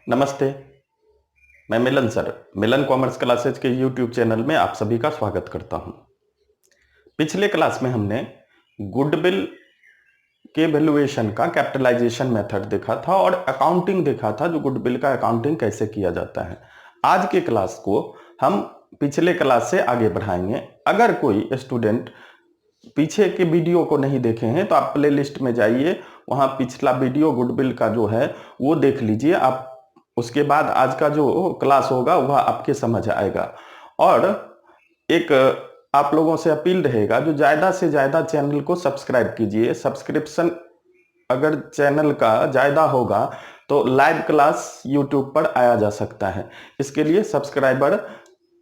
नमस्ते, मैं मिलन सर, मिलन commerce classes के यूट्यूब चैनल में आप सभी का स्वागत करता हूं। पिछले क्लास में हमने गुडविल के वैल्यूएशन का कैपिटलाइजेशन मेथड देखा था और अकाउंटिंग देखा था, जो गुडविल का अकाउंटिंग कैसे किया जाता है। आज के क्लास को हम पिछले क्लास से आगे बढ़ाएंगे। अगर कोई स्टूडेंट पीछे के वीडियो को नहीं देखे हैं तो आप प्लेलिस्ट में जाइए, वहां पिछला वीडियो गुडविल का जो है वो देख लीजिए आप। उसके बाद आज का जो क्लास होगा वह आपके समझ आएगा। और एक आप लोगों से अपील रहेगा, जो ज्यादा से ज्यादा चैनल को सब्सक्राइब कीजिए। सब्सक्रिप्शन अगर चैनल का ज्यादा होगा तो लाइव क्लास यूट्यूब पर आया जा सकता है। इसके लिए सब्सक्राइबर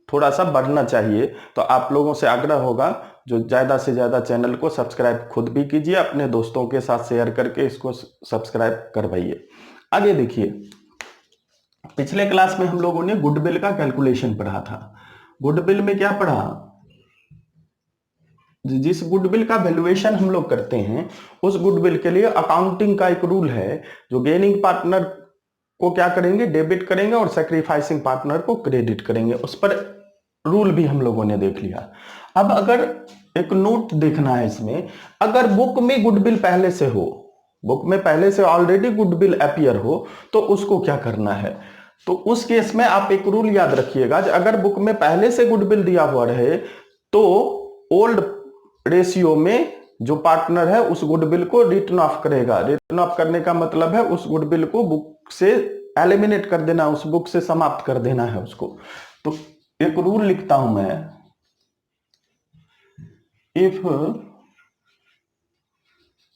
थोड़ा सा बढ़ना चाहिए। तो आप लोगों से आग्रह होगा, जो ज्यादा से ज्यादा चैनल को सब्सक्राइब खुद भी कीजिए, अपने दोस्तों के साथ शेयर करके इसको सब्सक्राइब करवाइए। आगे देखिए, पिछले क्लास में हम लोगों ने गुडविल का कैलकुलेशन पढ़ा था। गुडविल में क्या पढ़ा? जिस गुडविल का वैल्यूएशन हम लोग करते हैं उस गुडविल के लिए अकाउंटिंग का एक रूल है, जो गेनिंग पार्टनर को क्या करेंगे, डेबिट करेंगे, और सैक्रिफाइसिंग पार्टनर को क्रेडिट करेंगे। उस पर रूल भी हम लोगों ने देख लिया। अब अगर एक नोट देखना है इसमें, अगर बुक में गुडविल पहले से हो, बुक में पहले से ऑलरेडी गुडविल अपीयर हो, तो उसको क्या करना है? तो उस केस में आप एक रूल याद रखिएगा, अगर बुक में पहले से गुडविल दिया हुआ रहे तो ओल्ड रेशियो में जो पार्टनर है उस गुडविल को रिटर्न ऑफ करेगा। रिटर्न ऑफ करने का मतलब है उस गुडविल को बुक से एलिमिनेट कर देना, उस बुक से समाप्त कर देना है उसको। तो एक रूल लिखता हूं मैं, if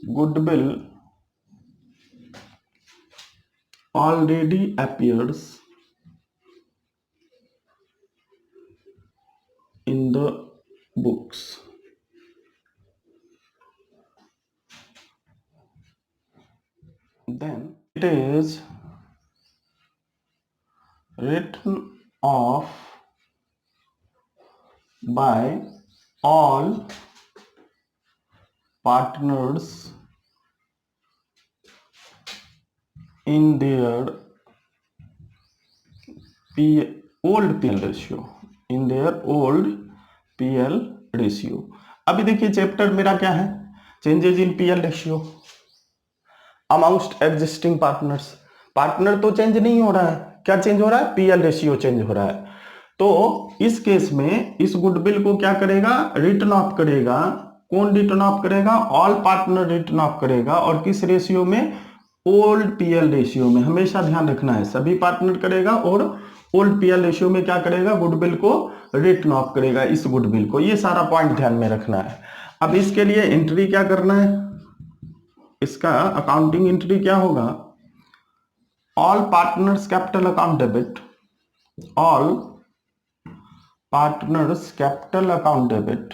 goodwill already appears in the books, then it is written off by all partners in their old PL ratio, in their old PL ratio। अभी देखिए चैप्टर मेरा क्या है, changes in PL ratio amongst existing partners. Partner तो change नहीं हो रहा है, क्या चेंज हो रहा है? PL रेशियो चेंज हो रहा है। तो इस केस में इस गुडविल को क्या करेगा? रिटर्न ऑफ करेगा। कौन रिटर्न ऑफ करेगा? ऑल पार्टनर रिटर्न ऑफ करेगा। और किस रेशियो में? ओल्ड PL रेशियो में। हमेशा ध्यान रखना है, सभी पार्टनर करेगा और ओल्ड PL रेशियो में क्या करेगा? गुडविल को रिटर्न ऑफ करेगा, इस गुडविल को। ये सारा पॉइंट ध्यान में रखना है। अब इसके लिए एंट्री क्या करना है? इसका अकाउंटिंग एंट्री क्या होगा? All partners capital account debit, all partners capital account debit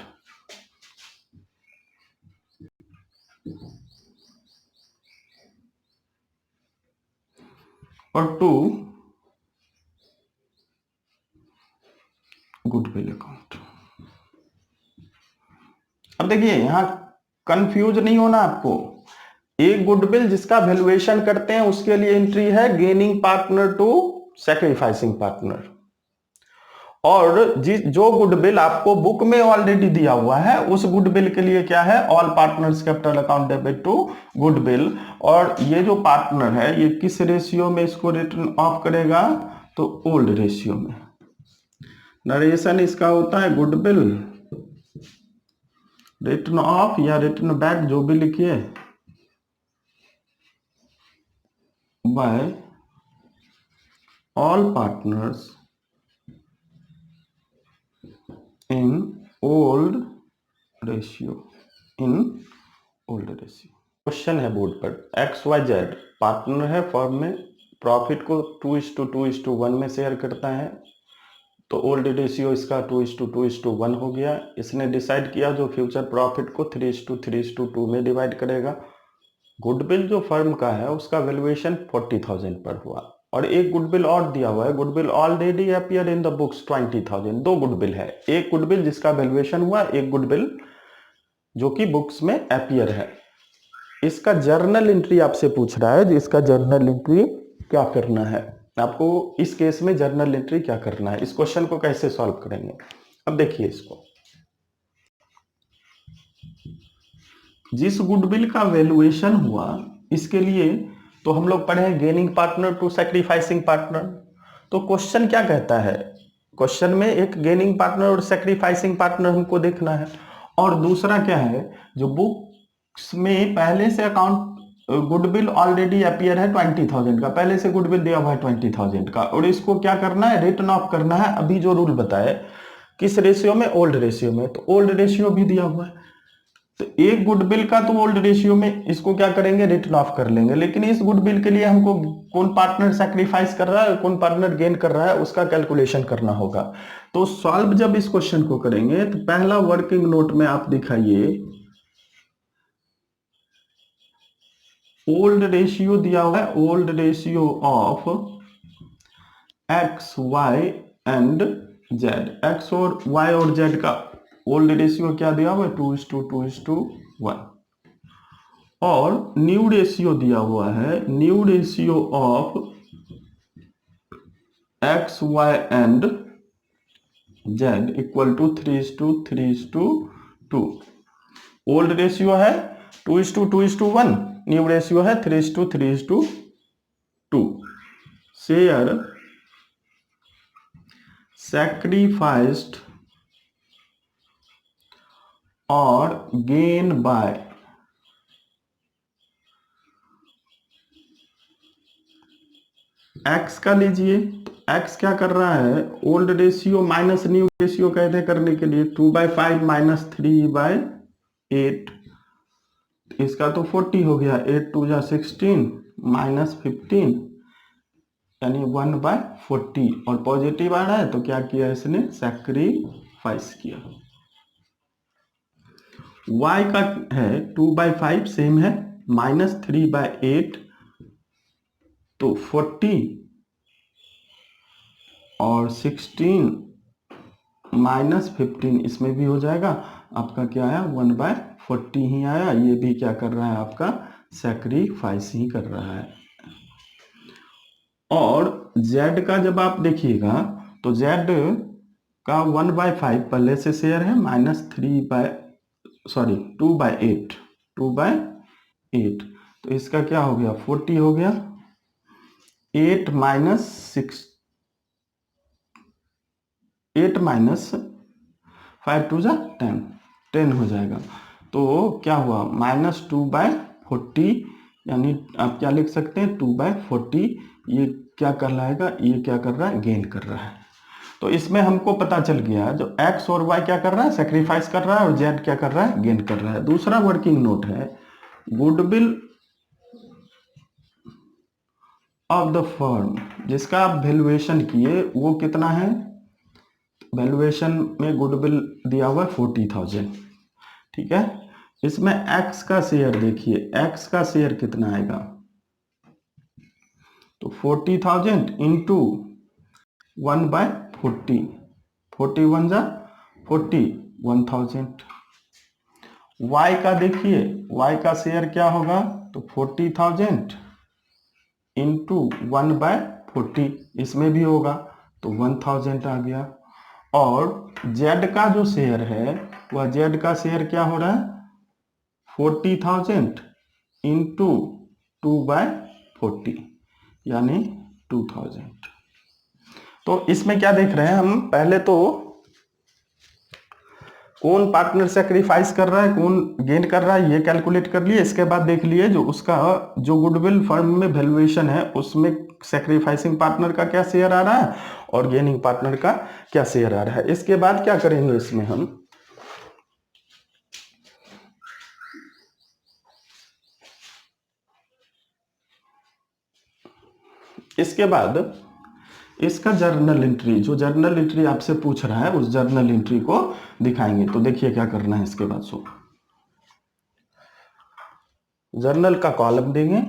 और टू गुडविल अकाउंट। अब देखिए यहां कंफ्यूज नहीं होना आपको। एक गुडविल जिसका वैल्यूएशन करते हैं उसके लिए एंट्री है gaining partner to sacrificing partner. और जो गुडविल आपको बुक में ऑलरेडी दिया हुआ है उस गुडविल के लिए क्या है? All partners capital account debit to goodwill. और ये जो पार्टनर है ये किस रेशियो में इसको रिटर्न ऑफ करेगा? तो ओल्ड रेशियो में। नरेशन इसका होता है गुडविल रिटर्न ऑफ या रिटर्न बैक, जो भी लिखिए, by all partners in old ratio, in old ratio. Question है बोर्ड पर, XYZ पार्टनर है फर्म में, प्रॉफिट को 2:2:1 में शेयर करता है। तो ओल्ड रेशियो इसका 2:2:1 हो गया। इसने डिसाइड किया जो फ्यूचर प्रॉफिट को 3:3:2 में डिवाइड करेगा। गुडविल जो फर्म का है उसका वैल्यूएशन 40,000 पर हुआ। और एक गुडविल और दिया हुआ है, goodwill already appear in the books 20,000। दो गुडविल है, एक गुडविल जिसका वैल्यूएशन हुआ, एक गुडविल जो कि बुक्स में अपीयर है। इसका जर्नल एंट्री आपसे पूछ रहा है, इसका जर्नल एंट्री क्या करना है? आपको इस केस में जर्नल एंट्री क्या करना है, इस क्वेश्चन को कैसे सॉल्व करेंगे। अब देखिए इसको, जिस गुडविल का वैल्यूएशन हुआ इसके लिए तो हम लोग पढ़े हैं gaining partner to sacrificing partner. तो क्वेश्चन क्या कहता है, क्वेश्चन में एक गेनिंग पार्टनर और सैक्रिफाइसिंग पार्टनर हमको देखना है, और दूसरा क्या है, जो बुक्स में पहले से अकाउंट गुडविल ऑलरेडी अपीयर है 20,000 का, पहले से गुडविल दिया हुआ है 20,000 का, और इसको क्या करना है, रिटन ऑफ करना है। अभी जो रूल बताए किस रेशियो में, ओल्ड रेशियो में, तो ओल्ड रेशियो भी दिया हुआ है, तो एक गुडविल का तो ओल्ड रेशियो में इसको क्या करेंगे, रिटन ऑफ कर लेंगे। लेकिन इस गुडविल के लिए हमको कौन पार्टनर सैक्रिफाइस कर रहा है, कौन पार्टनर गेन कर रहा है, उसका कैलकुलेशन करना होगा। तो सॉल्व जब इस क्वेश्चन को करेंगे तो पहला वर्किंग नोट में आप दिखाइए, ओल्ड रेशियो दिया हुआ है, old ratio of X Y and Z, X और वाई और जेड का ओल्ड रेशियो क्या दिया हुआ है, 2:2:1, और न्यू रेशियो दिया हुआ है, new ratio of X Y and Z equal to 3:3:2। Old ratio है 2:2:1, न्यू रेशियो है 3:3:2। शेयर सैक्रिफाइस्ड और गेन बाय एक्स का लीजिए, तो एक्स क्या कर रहा है, old ratio minus new ratio कैसे करने के लिए, 2/5 माइनस 3/8, इसका तो 40 हो गया, 8×2=16 माइनस 15 यानी 1/40, और पॉजिटिव आ रहा है तो क्या किया इसने, सैक्रिफाइस किया। y का है 2/5 सेम है, माइनस 3/8 तो 40 और 16 माइनस 15 इसमें भी हो जाएगा, आपका क्या आया 1/40 ही आया। ये भी क्या कर रहा है, आपका सैक्रिफाइस ही कर रहा है। और z का जब आप देखिएगा तो z का 1/5 पहले से शेयर है, माइनस 2/8, 2/8, तो इसका क्या हो गया, 40 हो गया, 8 माइनस 6, 8 माइनस 5×2=10, 10 हो जाएगा। तो क्या हुआ, -2/40, यानी आप क्या लिख सकते हैं, 2/40। ये क्या कहलाएगा, ये क्या कर रहा है, गेन कर रहा है। तो इसमें हमको पता चल गया जो एक्स और वाई क्या कर रहा है, सेक्रीफाइस कर रहा है, और जेड क्या कर रहा है, गेन कर रहा है। दूसरा वर्किंग नोट है, गुडविल ऑफ द फर्म, जिसका आप वैल्यूएशन किए वो कितना है, वैल्यूएशन में गुडविल दिया हुआ 40,000, ठीक है। इसमें एक्स का शेयर देखिए, एक्स का शेयर कितना आएगा, तो 40,000 इंटू 1/40, 41=40, 1000। y का देखिए, y का शेयर क्या होगा, तो 40,000 इंटू 1/40, इसमें भी होगा तो 1000 आ गया। और z का जो शेयर है, वह z का शेयर क्या हो रहा है, 40,000 इंटू 2/40 यानी 2000। तो इसमें क्या देख रहे हैं हम, पहले तो कौन पार्टनर सेक्रीफाइस कर रहा है, कौन गेन कर रहा है, ये कैलकुलेट कर लिए। इसके बाद देख लिए जो उसका जो गुडविल फर्म में वैल्यूएशन है उसमें सेक्रीफाइसिंग पार्टनर का क्या शेयर आ रहा है और गेनिंग पार्टनर का क्या शेयर आ रहा है। इसके बाद क्या करेंगे, इसमें हम इसके बाद इसका जर्नल एंट्री, जो जर्नल एंट्री आपसे पूछ रहा है उस जर्नल एंट्री को दिखाएंगे। तो देखिए क्या करना है इसके बाद, सो जर्नल का कॉलम देंगे,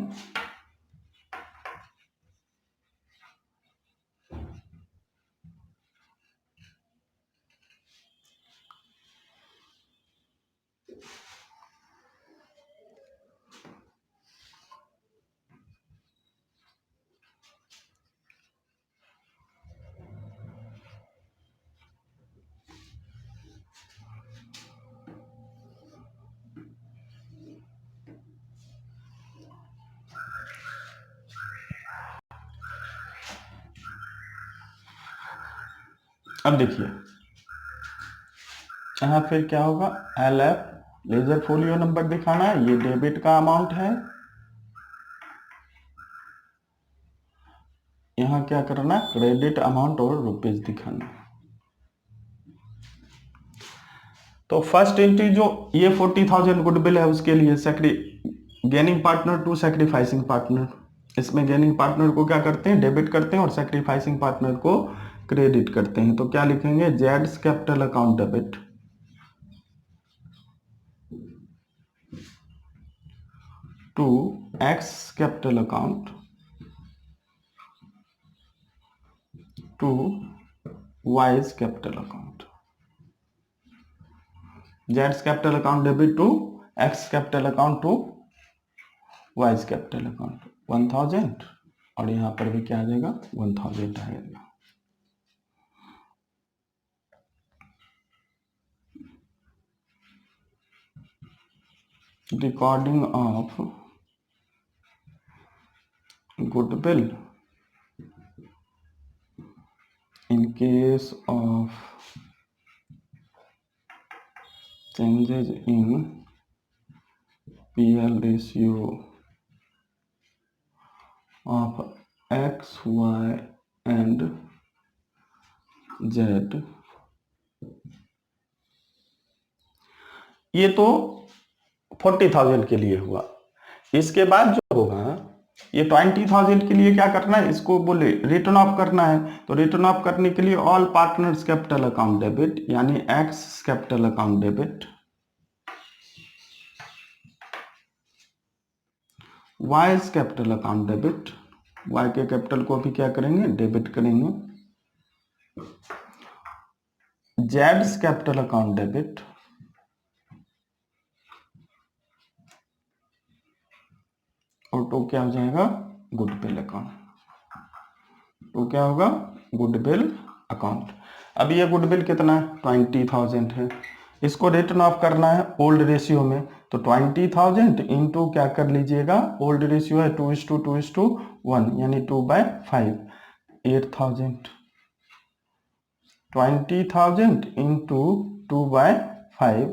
अब देखिए यहाँ फिर क्या होगा, LF लेजर फोलियो नंबर दिखाना है, ये डेबिट का अमाउंट है। यहाँ क्या करना, क्रेडिट अमाउंट और रुपीज दिखाना। तो फर्स्ट एंट्री जो ये 40,000 गुडविल है उसके लिए gaining partner to sacrificing partner, इसमें गेनिंग पार्टनर को क्या करते हैं, डेबिट करते हैं और सैक्रिफाइसिंग पार्टनर को क्रेडिट करते हैं। तो क्या लिखेंगे, जेड्स capital account debit to X capital account to Y's capital account. जेड्स capital account debit to X capital account to Y's capital account 1000, और यहां पर भी क्या आ जाएगा, 1000 आ जाएगा। Recording of goodwill in case of changes in PL ratio of X, Y and Z, ये तो 40,000 के लिए हुआ। इसके बाद जो होगा ये 20,000 के लिए क्या करना है, इसको बोले रिटर्न ऑफ करना है। तो रिटर्न ऑफ करने के लिए all partners capital account debit, यानी X capital account debit, Y's capital account debit, Y के कैपिटल को भी क्या करेंगे, डेबिट करेंगे, जेड्स कैपिटल अकाउंट डेबिट, और तो क्या हो जाएगा, गुडविल अकाउंट। तो क्या होगा, गुडविल अकाउंट। अब ये गुडविल कितना है, 20,000 है। इसको रिटर्न ऑफ करना है ओल्ड रेशियो में, तो 20,000 इंटू क्या कर लीजिएगा, ओल्ड रेशियो है 2:1, यानी 2/5, 8,000। 20,000 इंटू 2/5,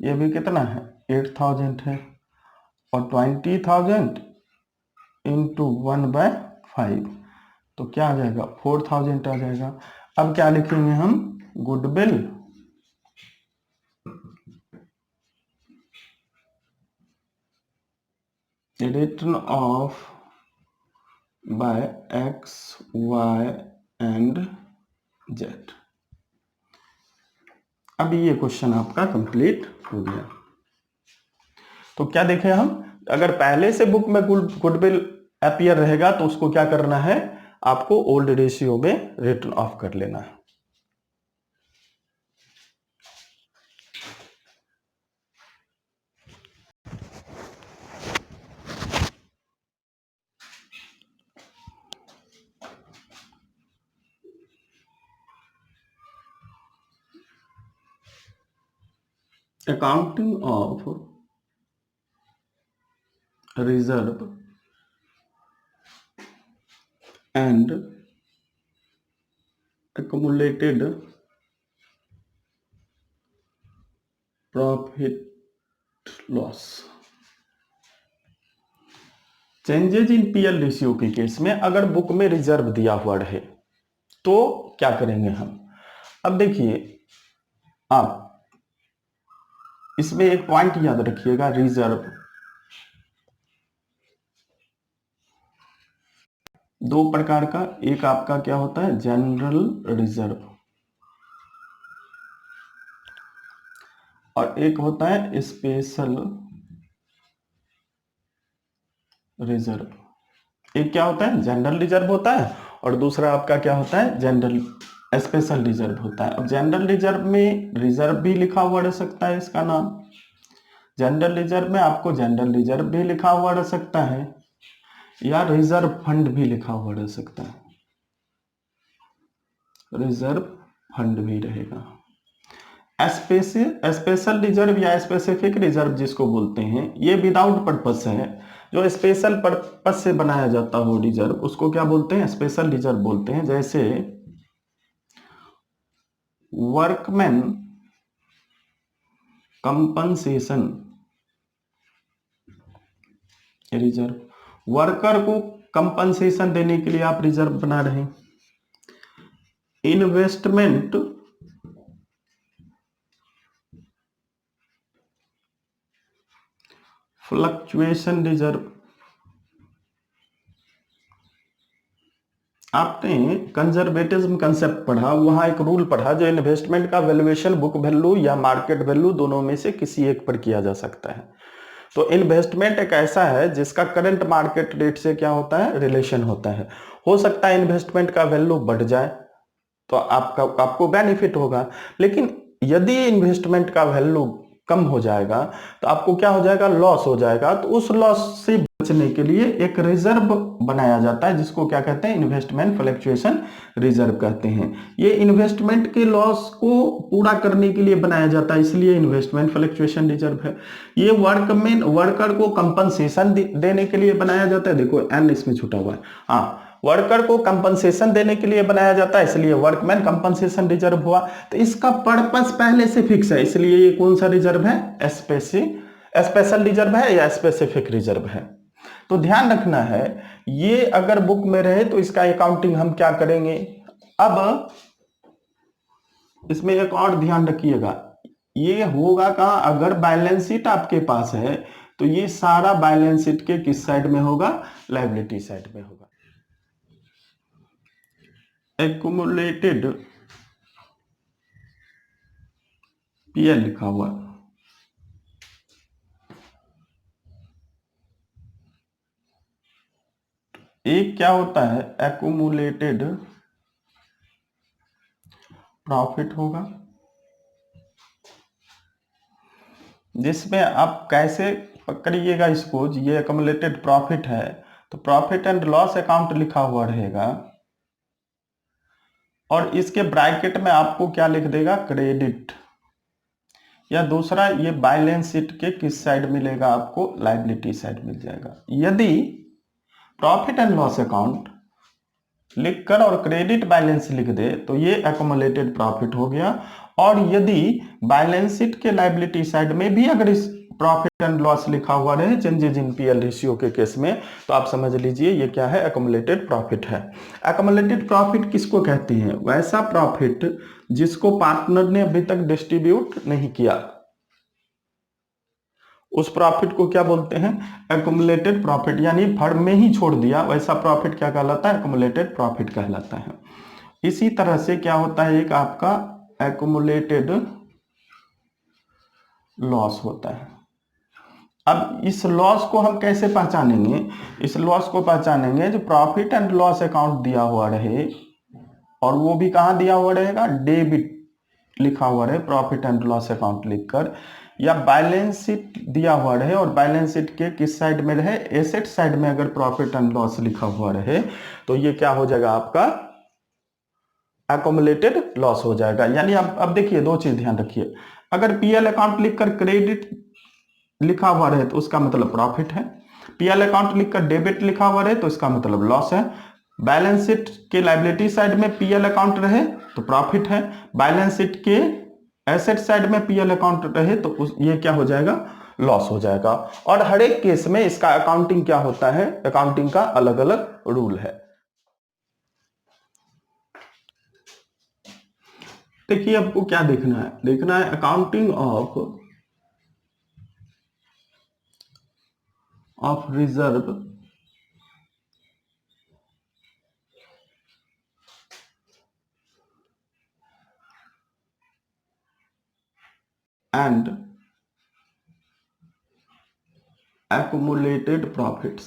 ये भी कितना है, 8,000 है, और 20,000 इंटू 1/5, तो क्या आ जाएगा, 4,000 आ जाएगा। अब क्या लिखेंगे हम, goodwill return off by X, Y and Z. अब ये क्वेश्चन आपका कंप्लीट हो गया। तो क्या देखें हम, अगर पहले से बुक में गुडविल अपीयर रहेगा तो उसको क्या करना है, आपको ओल्ड रेशियो में रिटर्न ऑफ कर लेना है। Accounting of reserve and accumulated profit loss. Changes in PL ratio के केस में अगर बुक में रिजर्व दिया हुआ रहे तो क्या करेंगे हम। अब देखिए आप इसमें एक पॉइंट याद रखिएगा, रिजर्व दो प्रकार का, एक आपका क्या होता है, जनरल रिजर्व, और एक होता है स्पेशल रिजर्व। एक क्या होता है, जनरल रिजर्व होता है, और दूसरा आपका क्या होता है, जनरल स्पेशल रिजर्व होता है। अब जनरल रिजर्व में रिजर्व भी लिखा हुआ रह सकता है, इसका नाम जनरल रिजर्व में आपको जनरल रिजर्व भी लिखा हुआ रह सकता है, या रिजर्व फंड भी लिखा हुआ रह सकता है, रिजर्व फंड भी रहेगा। स्पेशल रिजर्व या स्पेसिफिक रिजर्व जिसको बोलते हैं, ये विदाउट पर्पस है। जो स्पेशल पर्पस से बनाया जाता हो रिजर्व, उसको क्या बोलते हैं, स्पेशल रिजर्व बोलते हैं। जैसे वर्कमैन कंपनसेशन रिजर्व, वर्कर को कंपनसेशन देने के लिए आप रिजर्व बना रहे हैं। इन्वेस्टमेंट फ्लक्चुएशन रिजर्व, आपने कंजर्वेटिज्म कंसेप्ट पढ़ा, वहां एक रूल पढ़ा जो इन्वेस्टमेंट का वैल्यूएशन बुक वैल्यू या मार्केट वैल्यू दोनों में से किसी एक पर किया जा सकता है। तो इन्वेस्टमेंट एक ऐसा है जिसका करंट मार्केट रेट से क्या होता है, रिलेशन होता है। हो सकता है इन्वेस्टमेंट का वैल्यू बढ़ जाए तो आपको बेनिफिट होगा, लेकिन यदि इन्वेस्टमेंट का वैल्यू कम हो जाएगा तो आपको क्या हो जाएगा, लॉस हो जाएगा। तो उस लॉस से बचने के लिए एक रिजर्व बनाया जाता है जिसको क्या कहते हैं, इन्वेस्टमेंट फ्लक्चुएशन रिजर्व कहते हैं। ये इन्वेस्टमेंट के लॉस को पूरा करने के लिए बनाया जाता है, इसलिए इन्वेस्टमेंट फ्लक्चुएशन रिजर्व है। ये वर्कर को कंपनसेशन देने के लिए बनाया जाता है। देखो एन इसमें छूटा हुआ है, हाँ, वर्कर को कंपनसेशन देने के लिए बनाया जाता है, इसलिए वर्कमैन कंपनसेशन रिजर्व हुआ। तो इसका पर्पस पहले से फिक्स है, इसलिए ये कौन सा रिजर्व है, स्पेशल रिजर्व है या स्पेसिफिक रिजर्व है। तो ध्यान रखना है, ये अगर बुक में रहे तो इसका अकाउंटिंग हम क्या करेंगे। अब इसमें एक और ध्यान रखिएगा, ये होगा कहां, अगर बैलेंस शीट आपके पास है तो ये सारा बैलेंस शीट के किस साइड में होगा, लायबिलिटी साइड में होगा। एक्युमुलेटेड पीएल लिखा हुआ, एक क्या होता है, एक्युमुलेटेड प्रॉफिट होगा, जिसमें आप कैसे पकड़िएगा इसको, ये एक्युमुलेटेड प्रॉफिट है तो प्रॉफिट एंड लॉस अकाउंट लिखा हुआ रहेगा और इसके ब्रैकेट में आपको क्या लिख देगा, क्रेडिट। या दूसरा, ये बैलेंस शीट के किस साइड मिलेगा आपको, लायबिलिटी साइड मिल जाएगा। यदि प्रॉफिट एंड लॉस अकाउंट लिखकर और क्रेडिट बैलेंस लिख दे तो ये एक्युमुलेटेड प्रॉफिट हो गया। और यदि बैलेंस शीट के लायबिलिटी साइड में भी अगर इस प्रॉफिट एंड लॉस लिखा हुआ रहे चेंजेस इन पीएल रेशियो के केस में, तो आप समझ लीजिए ये क्या है, एक्युमुलेटेड प्रॉफिट है। एक्युमुलेटेड प्रॉफिट किसको कहते हैं, वैसा प्रॉफिट जिसको पार्टनर ने अभी तक डिस्ट्रीब्यूट नहीं किया, उस प्रॉफिट को क्या बोलते हैं, एक्युमुलेटेड प्रॉफिट। यानी फर्म में ही छोड़ दिया, वैसा प्रॉफिट क्या कहलाता है, एक्युमुलेटेड प्रॉफिट कहलाता है। इसी तरह से क्या होता है, एक आपका एक्युमुलेटेड लॉस होता है। अब इस लॉस को हम कैसे पहचानेंगे, इस लॉस को पहचानेंगे जो प्रॉफिट एंड लॉस अकाउंट दिया हुआ रहे, और वो भी कहां दिया हुआ रहेगा, डेबिट लिखा हुआ रहे, प्रॉफिट एंड लॉस अकाउंट लिखकर, या बैलेंस शीट दिया हुआ रहे और बैलेंस शीट के किस साइड में रहे, एसेट साइड में अगर प्रॉफिट एंड लॉस लिखा हुआ रहे तो ये क्या हो जाएगा, आपका एक्युमुलेटेड लॉस हो जाएगा। यानी अब देखिए दो चीज ध्यान रखिए, अगर पीएल अकाउंट लिखकर क्रेडिट लिखा हुआ रहे तो उसका मतलब प्रॉफिट है, पीएल अकाउंट लिखकर डेबिट लिखा हुआ रहे तो इसका मतलब लॉस है। बैलेंस शीट के लायबिलिटी साइड में पीएल अकाउंट रहे तो प्रॉफिट है, बैलेंस शीट के एसेट साइड में पीएल अकाउंट रहे तो ये क्या हो जाएगा, लॉस हो जाएगा। और हर एक केस में इसका अकाउंटिंग क्या होता है, अकाउंटिंग का अलग अलग रूल है। देखिए आपको क्या देखना है, देखना है accounting of reserve and accumulated profits।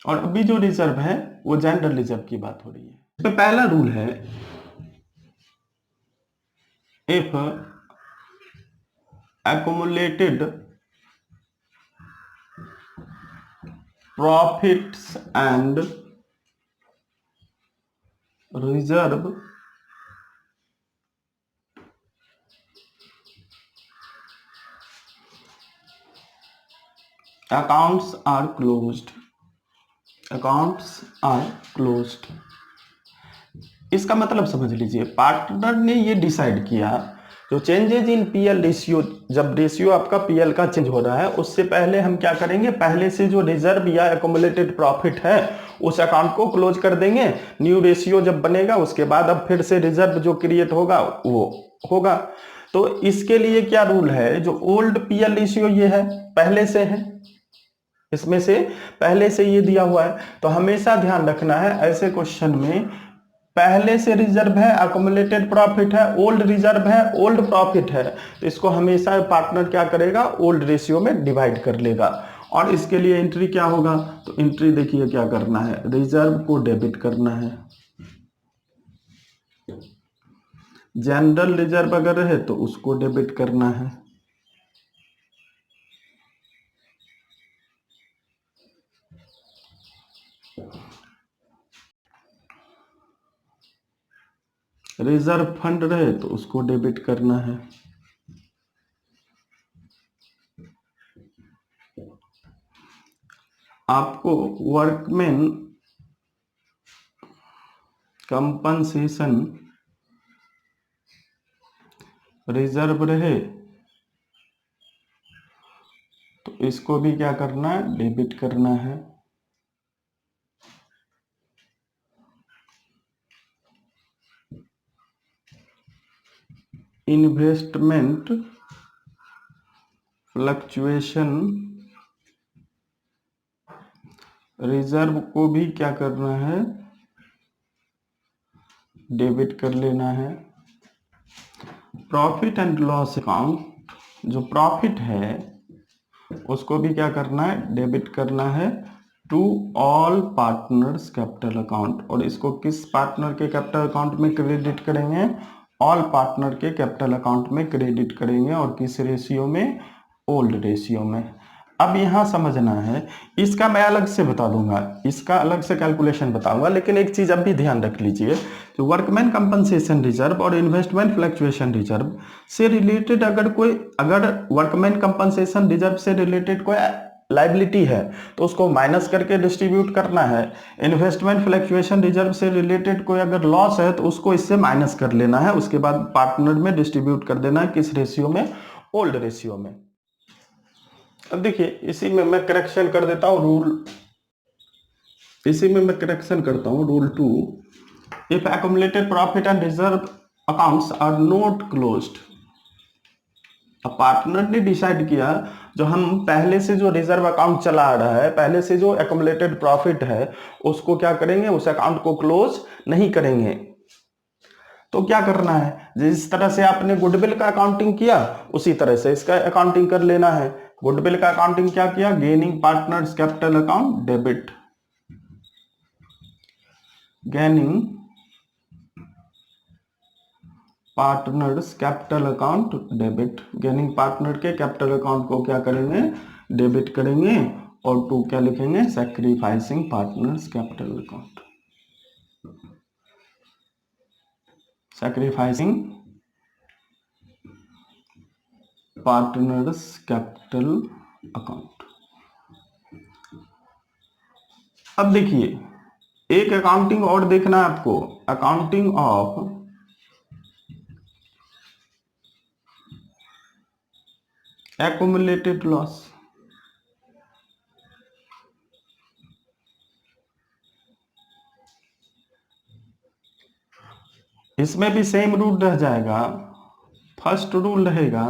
और अभी जो रिजर्व है वो जनरल रिजर्व की बात हो रही है। इसमें पहला रूल है, if accumulated profits and reserve accounts are closed, accounts are closed. इसका मतलब समझ लीजिए, पार्टनर ने ये डिसाइड किया जो चेंजेज इन पीएल रेशियो, जब रेशियो आपका पीएल का चेंज हो रहा है उससे पहले हम क्या करेंगे, पहले से जो रिजर्व या एक्युमुलेटेड प्रॉफिट है उस अकाउंट को क्लोज कर देंगे। न्यू रेशियो जब बनेगा उसके बाद अब फिर से रिजर्व जो क्रिएट होगा वो होगा। तो इसके लिए क्या रूल है, जो ओल्ड पीएल रेशियो ये है, पहले से है, इसमें से पहले से ये दिया हुआ है, तो हमेशा ध्यान रखना है ऐसे क्वेश्चन में, पहले से रिजर्व है, अकोमुलेटेड प्रॉफिट है, ओल्ड रिजर्व है, ओल्ड प्रॉफिट है, तो इसको हमेशा पार्टनर क्या करेगा, ओल्ड रेशियो में डिवाइड कर लेगा। और इसके लिए एंट्री क्या होगा, तो एंट्री देखिए क्या करना है, रिजर्व को डेबिट करना है। जनरल रिजर्व अगर है तो उसको डेबिट करना है। रिजर्व फंड रहे तो उसको डेबिट करना है। आपको वर्कमैन कंपनसेशन रिजर्व रहे तो इसको भी क्या करना है, डेबिट करना है। इन्वेस्टमेंट फ्लक्चुएशन रिजर्व को भी क्या करना है, डेबिट कर लेना है। प्रॉफिट एंड लॉस अकाउंट, जो प्रॉफिट है उसको भी क्या करना है, डेबिट करना है to all partners capital account. और इसको किस पार्टनर के कैपिटल अकाउंट में क्रेडिट करेंगे, ऑल पार्टनर के कैपिटल अकाउंट में क्रेडिट करेंगे। और किस रेशियो में, ओल्ड रेशियो में। अब यहां समझना है, इसका मैं अलग से बता दूंगा, इसका अलग से कैलकुलेशन बताऊंगा, लेकिन एक चीज अब भी ध्यान रख लीजिए, तो वर्कमैन कंपनसेशन रिजर्व और इन्वेस्टमेंट फ्लक्चुएशन रिजर्व से रिलेटेड अगर वर्कमैन कंपनसेशन रिजर्व से रिलेटेड कोई लाइबिलिटी है तो उसको माइनस करके डिस्ट्रीब्यूट करना है। इन्वेस्टमेंट फ्लक्चुएशन रिजर्व से रिलेटेड कोई अगर लॉस है तो उसको इससे माइनस कर लेना है, उसके बाद पार्टनर में डिस्ट्रीब्यूट कर देना है। किस रेशियो में, ओल्ड रेशियो में। अब देखिए इसी में मैं करेक्शन कर देता हूं रूल, इसी में मैं करेक्शन करता हूं rule 2। If accumulated profit and reserve accounts are not closed, अब पार्टनर ने डिसाइड किया जो हम पहले से जो रिजर्व अकाउंट चला आ रहा है, पहले से जो एक्युमुलेटेड प्रॉफिट है उसको क्या करेंगे, उस अकाउंट को क्लोज नहीं करेंगे। तो क्या करना है, जिस तरह से आपने गुडविल का अकाउंटिंग किया उसी तरह से इसका अकाउंटिंग कर लेना है। गुडविल का अकाउंटिंग क्या किया, gaining partners capital account debit, gaining partners capital account debit. Gaining partner के कैपिटल अकाउंट को क्या करेंगे, डेबिट करेंगे। और टू क्या लिखेंगे, sacrificing partners capital account, sacrificing partners capital account. अब देखिए एक अकाउंटिंग और देखना है आपको, अकाउंटिंग ऑफ एक्युमुलेटेड लॉस। इसमें भी सेम रूल रह जाएगा। फर्स्ट रूल रहेगा,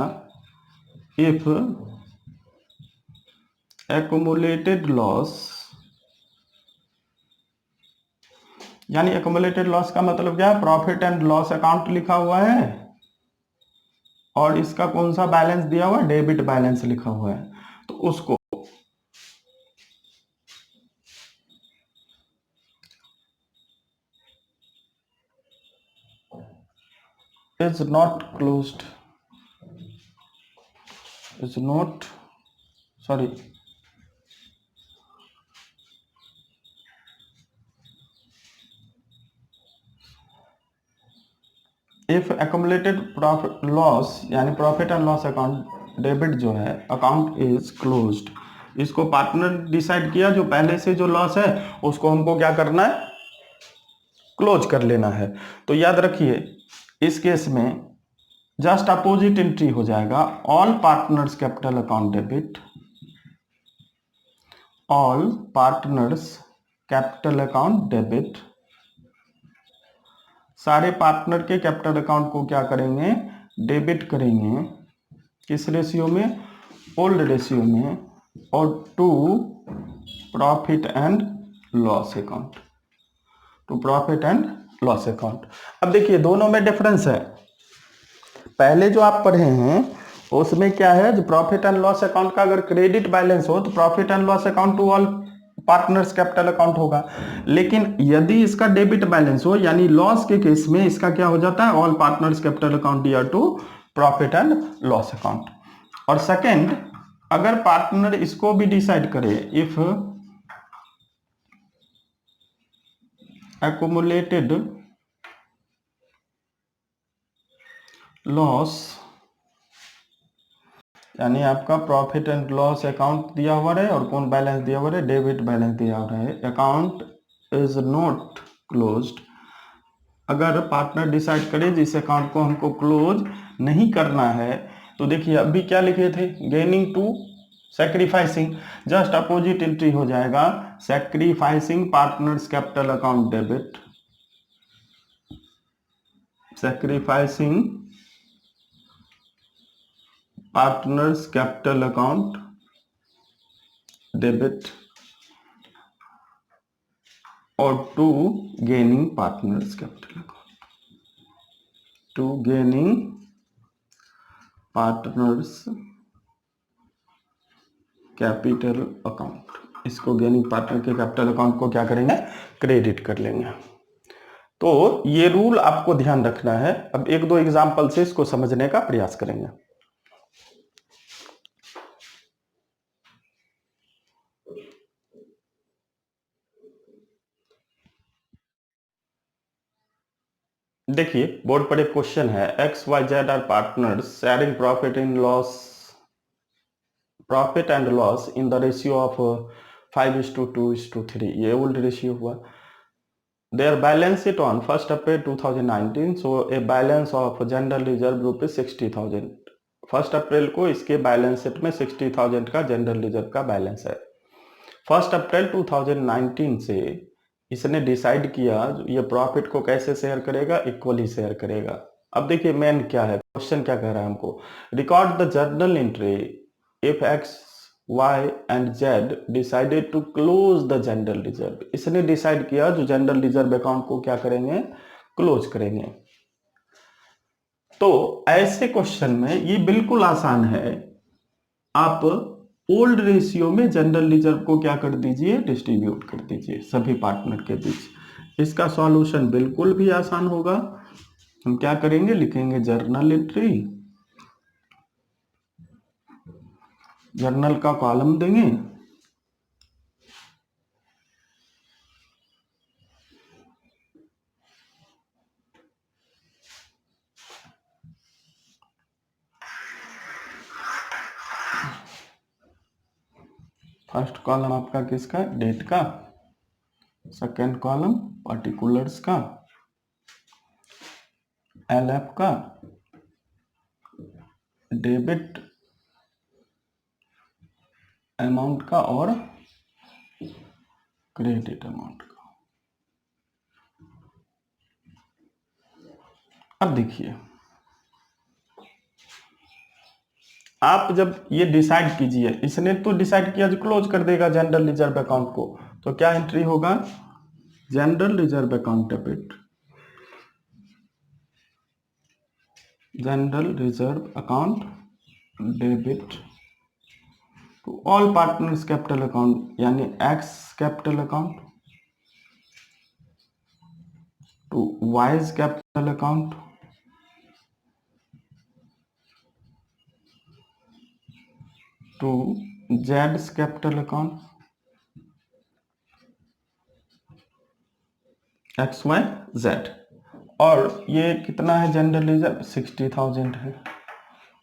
इफ एक्युमुलेटेड लॉस, यानी एक्युमुलेटेड लॉस का मतलब क्या है, प्रॉफिट एंड लॉस अकाउंट लिखा हुआ है और इसका कौन सा बैलेंस दिया हुआ है, डेबिट बैलेंस लिखा हुआ है, तो उसको is not closed, is not, sorry, if accumulated profit loss यानी profit and loss account debit जो है अकाउंट इज क्लोज्ड, इसको पार्टनर डिसाइड किया, जो पहले से जो लॉस है उसको हमको क्या करना है, क्लोज कर लेना है। तो याद रखिए इस केस में जस्ट अपोजिट एंट्री हो जाएगा, all partners capital account debit, all partners capital account debit. सारे पार्टनर के कैपिटल अकाउंट को क्या करेंगे, डेबिट करेंगे। किस रेशियो में, ओल्ड रेशियो में, और to profit and loss account, to profit and loss account. अब देखिए दोनों में डिफरेंस है। पहले जो आप पढ़े हैं उसमें क्या है, जो प्रॉफिट एंड लॉस अकाउंट का अगर क्रेडिट बैलेंस हो तो profit and loss account to all partners capital account होगा। लेकिन यदि इसका डेबिट बैलेंस हो यानी लॉस के केस में इसका क्या हो जाता है, ऑल पार्टनर्स कैपिटल अकाउंट या to profit and loss account. और सेकंड, अगर पार्टनर इसको भी डिसाइड करे, इफ accumulated लॉस, यानी आपका प्रॉफिट एंड लॉस अकाउंट दिया हुआ है और कौन बैलेंस दिया हुआ है, डेबिट बैलेंस दिया हुआ है, अकाउंट इज नॉट क्लोज्ड। अगर पार्टनर डिसाइड करे जिस अकाउंट को हमको क्लोज नहीं करना है, तो देखिए अभी क्या लिखे थे, gaining to sacrificing, just opposite entry हो जाएगा, sacrificing partners capital account debit, sacrificing partners capital account debit और to gaining partners capital account, to gaining partners capital account. इसको गेनिंग पार्टनर के कैपिटल अकाउंट को क्या करेंगे, क्रेडिट कर लेंगे। तो ये रूल आपको ध्यान रखना है। अब एक दो एग्जांपल से इसको समझने का प्रयास करेंगे। देखिए बोर्ड पर एक क्वेश्चन है, X Y Z are partners sharing profit and loss in the ratio of 5:2:3। ये ओल्ड रेशियो हुआ। Their balance sheet on 1 April 2019 so a balance of general reserve rupees 60,000। 1 April को इसके बैलेंस शीट में 60,000 का general reserve का balance है। 1 April 2019 से इसने डिसाइड किया ये प्रॉफिट को कैसे शेयर करेगा, इक्वली शेयर करेगा। अब देखिए मेन क्या है, क्वेश्चन क्या कह रहा है हमको, record the journal entry if X Y and Z decided to close the general reserve. इसने डिसाइड किया जो जनरल रिजर्व अकाउंट को क्या करेंगे, क्लोज करेंगे। तो ऐसे क्वेश्चन में ये बिल्कुल आसान है, आप ओल्ड रेशियो में जनरल रिजर्व को क्या कर दीजिए, डिस्ट्रीब्यूट कर दीजिए सभी पार्टनर के बीच। इसका सॉल्यूशन बिल्कुल भी आसान होगा। हम क्या करेंगे, लिखेंगे जर्नल एंट्री, जर्नल का कॉलम देंगे, फर्स्ट कॉलम आपका किसका, डेट का, सेकेंड कॉलम पार्टिकुलर्स का, एलएफ का, डेबिट अमाउंट का और क्रेडिट अमाउंट का। अब देखिए आप जब ये डिसाइड कीजिए, इसने तो डिसाइड किया जो क्लोज कर देगा जनरल रिजर्व अकाउंट को, तो क्या एंट्री होगा, general reserve account debit, general reserve account debit to all partners capital account, यानी X capital account to Y's capital account to जेड्स capital account, X Y Z. और ये कितना है जनरल रिजर्व, 60,000 है।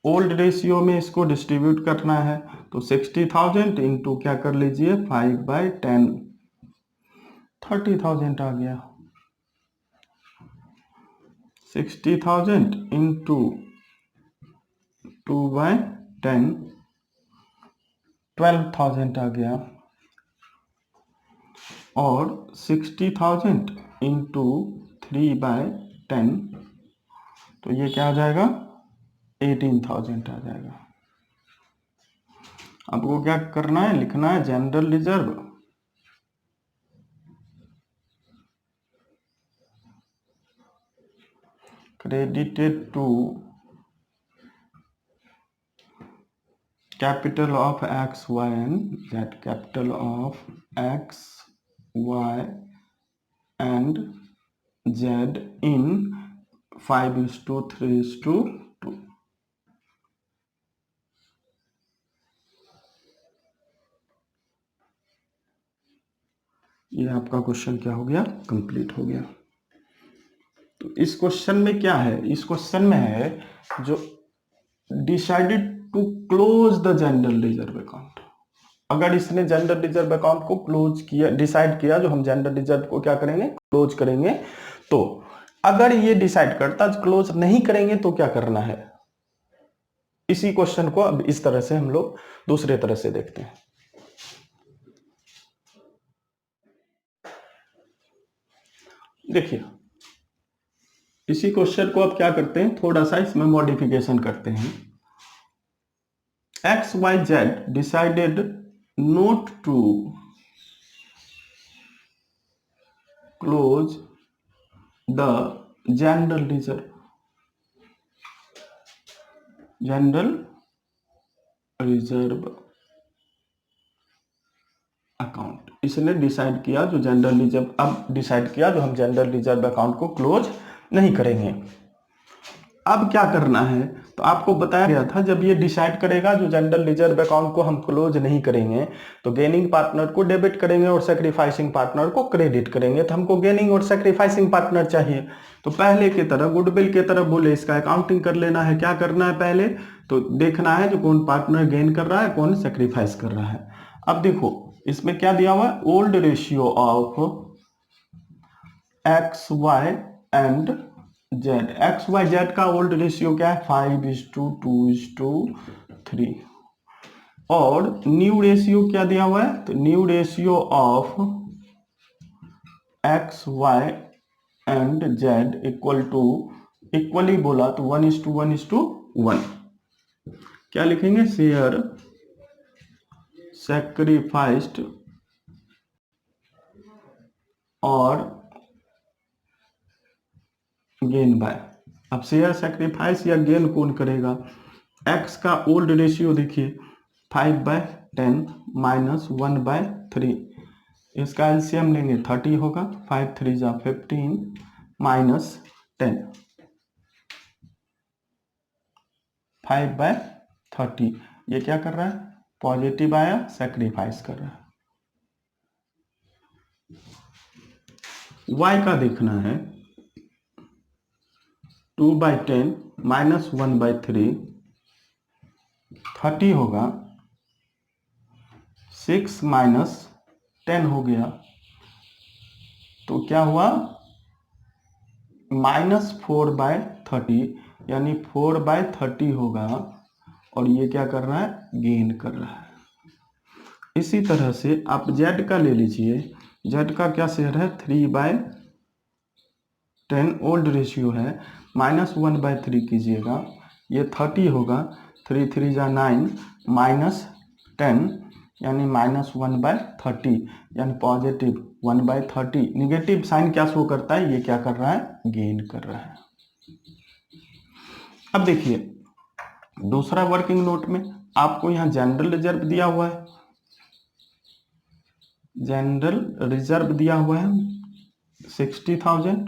ओल्ड रेशियो में इसको डिस्ट्रीब्यूट करना है, तो 60,000 इंटू क्या कर लीजिए 5/10, 30,000 आ गया। 60,000 इंटू 2/10, 12,000 आ गया। और 60,000 इंटू 3/10, तो ये क्या आ जाएगा 18,000 आ जाएगा। आपको क्या करना है, लिखना है general reserve credited to capital of X, Y and Z, capital of X, Y and Z in 5:3:2। ये आपका क्वेश्चन क्या हो गया, कंप्लीट हो गया। तो इस क्वेश्चन में क्या है, इस क्वेश्चन में है जो decided to close the general reserve account. अगर इसने जनरल रिजर्व अकाउंट को क्लोज किया, डिसाइड किया जो हम जनरल रिजर्व को क्या करेंगे क्लोज करेंगे, तो अगर ये डिसाइड करता क्लोज नहीं करेंगे तो क्या करना है। इसी क्वेश्चन को अब इस तरह से हम लोग दूसरे तरह से देखते हैं। देखिए इसी क्वेश्चन को अब क्या करते हैं, थोड़ा सा इसमें मॉडिफिकेशन करते हैं। XYZ decided not to close the general reserve account. इसने डिसाइड किया जो जनरल रिजर्व, अब डिसाइड किया जो हम जनरल रिजर्व अकाउंट को क्लोज नहीं करेंगे। अब क्या करना है, तो आपको बताया गया था जब ये डिसाइड करेगा जो जनरल रिजर्व अकाउंट को हम क्लोज नहीं करेंगे तो गेनिंग पार्टनर को डेबिट करेंगे और सैक्रिफाइसिंग पार्टनर को क्रेडिट करेंगे। तो हमको गेनिंग और सैक्रिफाइसिंग पार्टनर चाहिए, तो पहले की तरह गुडविल की तरह बोले इसका अकाउंटिंग कर लेना है। क्या करना है, पहले तो देखना है जो कौन पार्टनर गेन कर रहा है कौन सैक्रिफाइस कर रहा है। अब देखो इसमें क्या दिया हुआ है, old ratio of XY and Z. XYZ का ओल्ड रेशियो क्या है 5:2:3। और न्यू रेशियो क्या दिया हुआ है, तो new ratio of XY and Z equal to, equally बोला तो 1:1:1। क्या लिखेंगे, शेयर सैक्रिफाइस्ड और गेन बाय। अब शेयर सैक्रिफाइस या गेन कौन करेगा, एक्स का ओल्ड रेशियो देखिए 5/10 माइनस 1/3। इसका एलसीएम लेंगे 30 होगा, 5×3=15 माइनस 10, 5/30। ये क्या कर रहा है, पॉजिटिव आया सैक्रिफाइस कर रहा है। y का देखना है 2/10 माइनस 1/3, 30 होगा, 6 माइनस 10 हो गया, तो क्या हुआ -4/30, यानी 4/30 होगा। और ये क्या कर रहा है, गेन कर रहा है। इसी तरह से आप जेड का ले लीजिए, जेड का क्या शेयर है 3/10 ओल्ड रेशियो है, -1/3 कीजिएगा, ये 30 होगा, 3×3=9 माइनस 10 यानी -1/30, यानी पॉजिटिव 1/30। निगेटिव साइन क्या शो करता है, ये क्या कर रहा है, गेन कर रहा है। अब देखिए दूसरा वर्किंग नोट में आपको यहाँ जनरल रिजर्व दिया हुआ है, जनरल रिजर्व दिया हुआ है 60,000,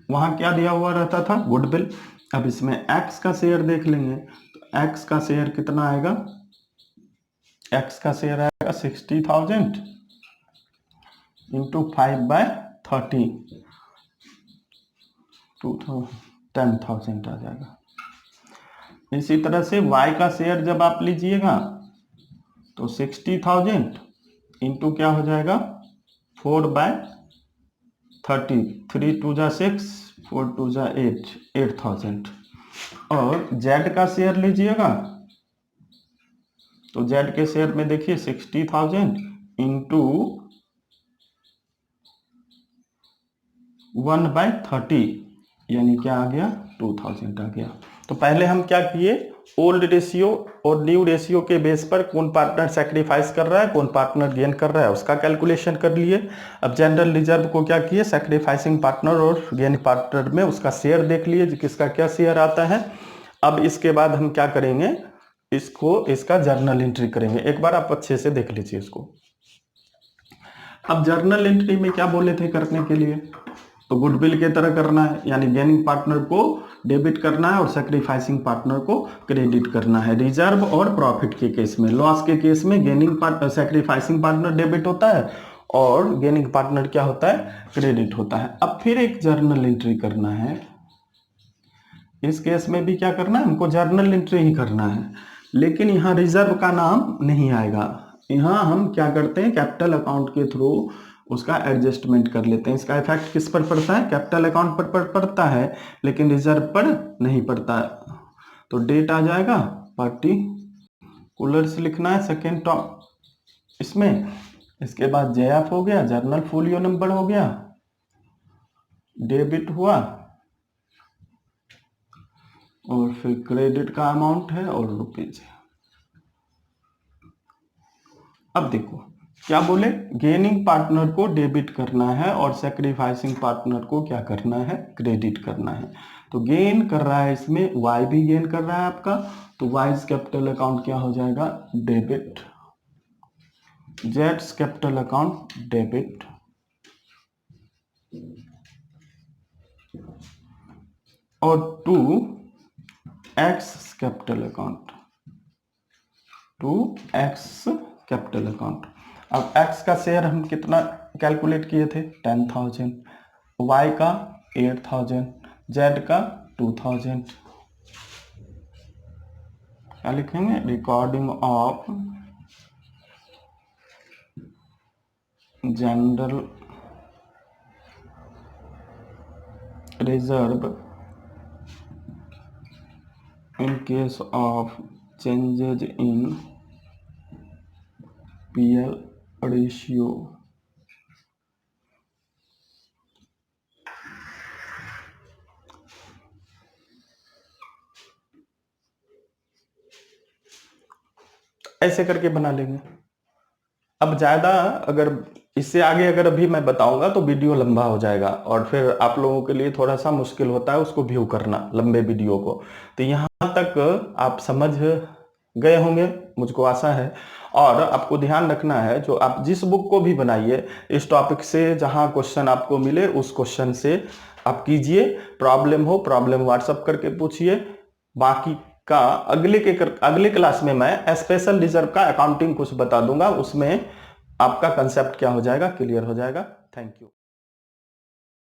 वहां क्या दिया हुआ रहता था, गुडविल। अब इसमें एक्स का शेयर देख लेंगे, तो एक्स का शेयर कितना आएगा, एक्स का शेयर आएगा 60,000 इंटू 5/30, 10,000 आ जाएगा। इसी तरह से y का शेयर जब आप लीजिएगा तो 60,000 इंटू क्या हो जाएगा 4/30, 3 2 जा 6, 4 2 जा 8, 8,000। और z का शेयर लीजिएगा तो z के शेयर में देखिए 60,000 इंटू 1/30 यानी क्या आ गया 2,000 आ गया। तो पहले हम क्या किए, ओल्ड रेशियो और न्यू रेशियो के बेस पर कौन पार्टनर सेक्रीफाइस कर रहा है, कौन पार्टनर गेन कर रहा है, उसका कैलकुलेशन कर लिए। अब जनरल रिजर्व को क्या किए, सेक्रीफाइसिंग पार्टनर और गेन पार्टनर में उसका शेयर देख लिए, किसका क्या शेयर आता है। अब इसके बाद हम क्या करेंगे, इसका जर्नल एंट्री करेंगे। एक बार आप अच्छे से देख लीजिए इसको। अब जर्नल एंट्री में क्या बोले थे करने के लिए, तो गुडविल के तरह करना है, यानी गेनिंग पार्टनर को डेबिट करना है और सैक्रिफाइसिंग पार्टनर को क्रेडिट करना है। रिजर्व और प्रॉफिट के केस में, लॉस के केस में gaining partner sacrificing partner debit होता है और गेनिंग पार्टनर क्या होता है, क्रेडिट होता है। अब फिर एक जर्नल एंट्री करना है। इस केस में भी क्या करना है, हमको जर्नल एंट्री ही करना है, लेकिन यहाँ रिजर्व का नाम नहीं आएगा। यहाँ हम क्या करते हैं, कैपिटल अकाउंट के थ्रू उसका एडजस्टमेंट कर लेते हैं। इसका इफेक्ट किस पर पड़ता है, कैपिटल अकाउंट पर पड़ता है, लेकिन रिजर्व पर नहीं पड़ता है। तो डेट आ जाएगा, पार्टिकुलर्स लिखना है सेकेंड टॉप इसमें। इसके बाद जेएफ हो गया, जर्नल फोलियो नंबर हो गया, डेबिट हुआ और फिर क्रेडिट का अमाउंट है और रुपीज है। अब देखो क्या बोले, गेनिंग पार्टनर को डेबिट करना है और सैक्रिफाइसिंग पार्टनर को क्या करना है, क्रेडिट करना है। तो गेन कर रहा है इसमें, वाई भी गेन कर रहा है आपका, तो वाइज कैपिटल अकाउंट क्या हो जाएगा, डेबिट, जेड्स कैपिटल अकाउंट डेबिट, और to X capital account, to X capital account. अब x का शेयर हम कितना कैलकुलेट किए थे, 10,000, y का 8,000, z का 2,000। क्या लिखेंगे, recording of general reserve in case of changes in PL ratio. ऐसे करके बना लेंगे। अब ज्यादा अगर इससे आगे अगर अभी मैं बताऊंगा तो वीडियो लंबा हो जाएगा और फिर आप लोगों के लिए थोड़ा सा मुश्किल होता है उसको व्यू करना लंबे वीडियो को। तो यहाँ तक आप समझ गए होंगे, मुझको आशा है। और आपको ध्यान रखना है, जो आप जिस बुक को भी बनाइए इस टॉपिक से, जहां क्वेश्चन आपको मिले उस क्वेश्चन से आप कीजिए। प्रॉब्लम हो, प्रॉब्लम व्हाट्सएप करके पूछिए। बाकी का अगले क्लास में मैं स्पेशल रिजर्व का अकाउंटिंग कुछ बता दूंगा, उसमें आपका कंसेप्ट क्या हो जाएगा, क्लियर हो जाएगा। Thank you.